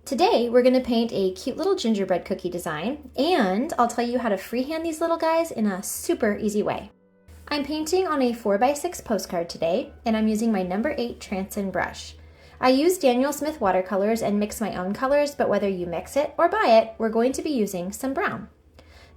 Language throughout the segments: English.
Today, we're gonna paint a cute little gingerbread cookie design, and I'll tell you how to freehand these little guys in a super easy way. I'm painting on a 4x6 postcard today, and I'm using my number 8 Transin brush. I use Daniel Smith watercolors and mix my own colors, but whether you mix it or buy it, we're going to be using some brown.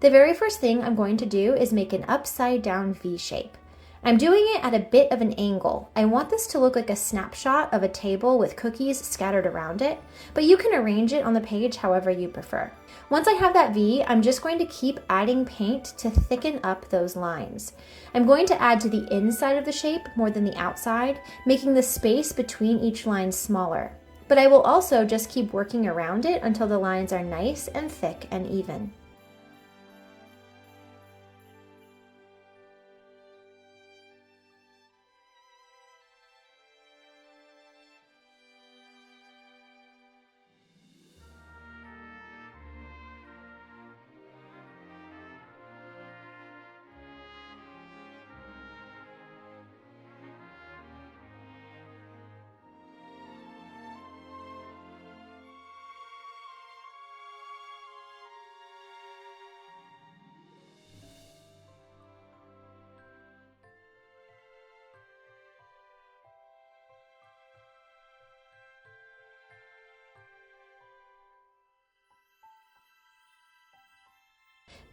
The very first thing I'm going to do is make an upside down V shape. I'm doing it at a bit of an angle. I want this to look like a snapshot of a table with cookies scattered around it, but you can arrange it on the page however you prefer. Once I have that V, I'm just going to keep adding paint to thicken up those lines. I'm going to add to the inside of the shape more than the outside, making the space between each line smaller. But I will also just keep working around it until the lines are nice and thick and even.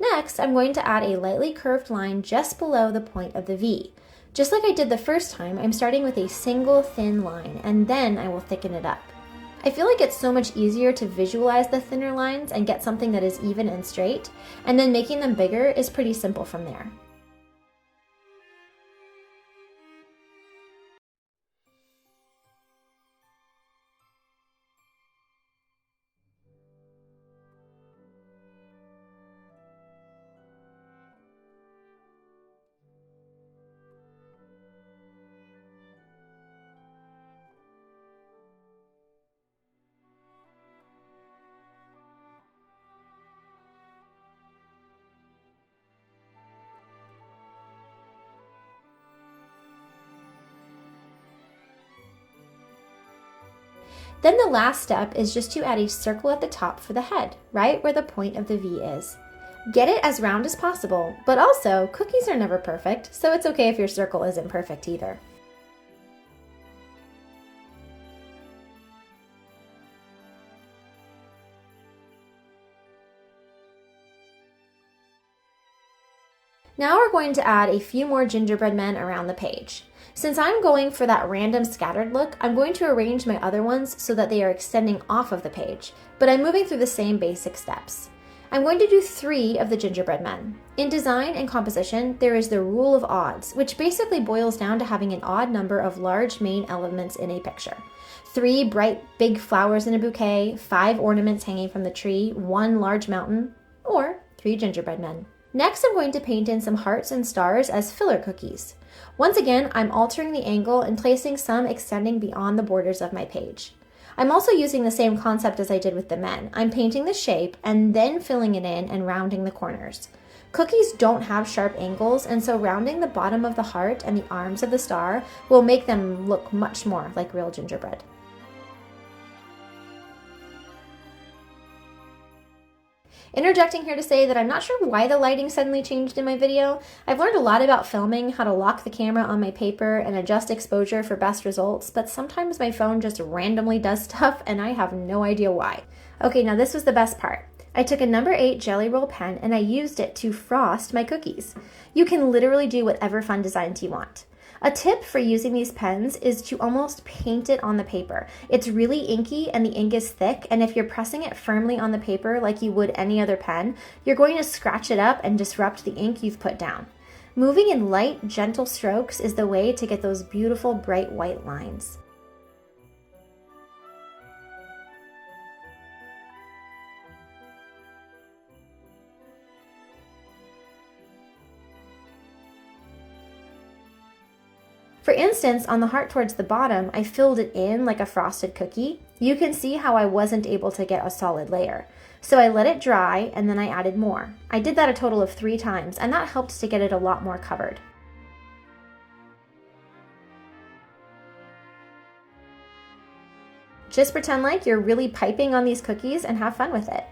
Next, I'm going to add a lightly curved line just below the point of the V. Just like I did the first time, I'm starting with a single thin line, and then I will thicken it up. I feel like it's so much easier to visualize the thinner lines and get something that is even and straight, and then making them bigger is pretty simple from there. Then the last step is just to add a circle at the top for the head, right where the point of the V is. Get it as round as possible, but also cookies are never perfect, so it's okay if your circle isn't perfect either. Now we're going to add a few more gingerbread men around the page. Since I'm going for that random scattered look, I'm going to arrange my other ones so that they are extending off of the page, but I'm moving through the same basic steps. I'm going to do 3 of the gingerbread men. In design and composition, there is the rule of odds, which basically boils down to having an odd number of large main elements in a picture. 3 bright big flowers in a bouquet, 5 ornaments hanging from the tree, 1 large mountain, or 3 gingerbread men. Next, I'm going to paint in some hearts and stars as filler cookies. Once again, I'm altering the angle and placing some extending beyond the borders of my page. I'm also using the same concept as I did with the men. I'm painting the shape and then filling it in and rounding the corners. Cookies don't have sharp angles, and so rounding the bottom of the heart and the arms of the star will make them look much more like real gingerbread. Interjecting here to say that I'm not sure why the lighting suddenly changed in my video. I've learned a lot about filming, how to lock the camera on my paper and adjust exposure for best results, but sometimes my phone just randomly does stuff and I have no idea why. Okay, now this was the best part. I took a number 8 Jelly Roll pen and I used it to frost my cookies. You can literally do whatever fun designs you want. A tip for using these pens is to almost paint it on the paper. It's really inky and the ink is thick, and if you're pressing it firmly on the paper like you would any other pen, you're going to scratch it up and disrupt the ink you've put down. Moving in light, gentle strokes is the way to get those beautiful bright white lines. For instance, on the heart towards the bottom, I filled it in like a frosted cookie. You can see how I wasn't able to get a solid layer. So I let it dry and then I added more. I did that a total of 3 times, and that helped to get it a lot more covered. Just pretend like you're really piping on these cookies and have fun with it.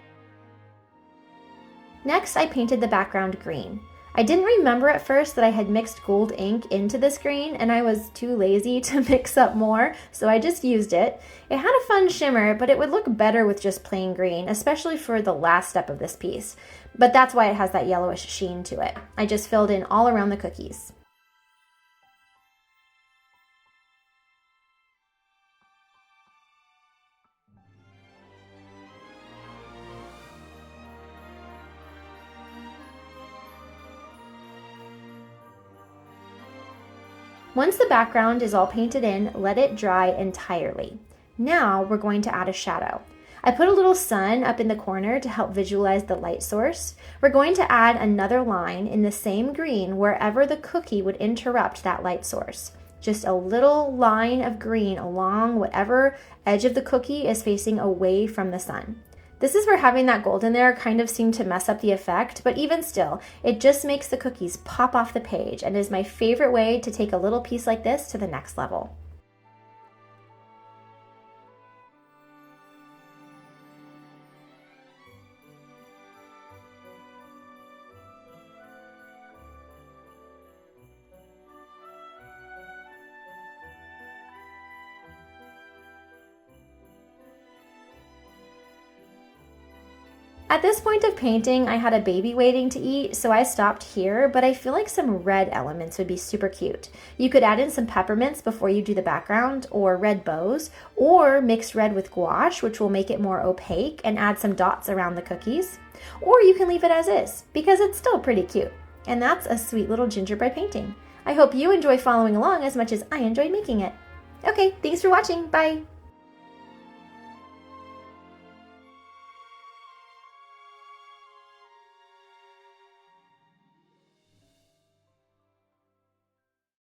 Next, I painted the background green. I didn't remember at first that I had mixed gold ink into this green, and I was too lazy to mix up more, so I just used it. It had a fun shimmer, but it would look better with just plain green, especially for the last step of this piece. But that's why it has that yellowish sheen to it. I just filled in all around the cookies. Once the background is all painted in, let it dry entirely. Now we're going to add a shadow. I put a little sun up in the corner to help visualize the light source. We're going to add another line in the same green wherever the cookie would interrupt that light source. Just a little line of green along whatever edge of the cookie is facing away from the sun. This is where having that gold in there kind of seemed to mess up the effect, but even still, it just makes the cookies pop off the page and is my favorite way to take a little piece like this to the next level. At this point of painting, I had a baby waiting to eat, so I stopped here, but I feel like some red elements would be super cute. You could add in some peppermints before you do the background, or red bows, or mix red with gouache, which will make it more opaque, and add some dots around the cookies. Or you can leave it as is, because it's still pretty cute. And that's a sweet little gingerbread painting. I hope you enjoy following along as much as I enjoyed making it. Okay, thanks for watching. Bye!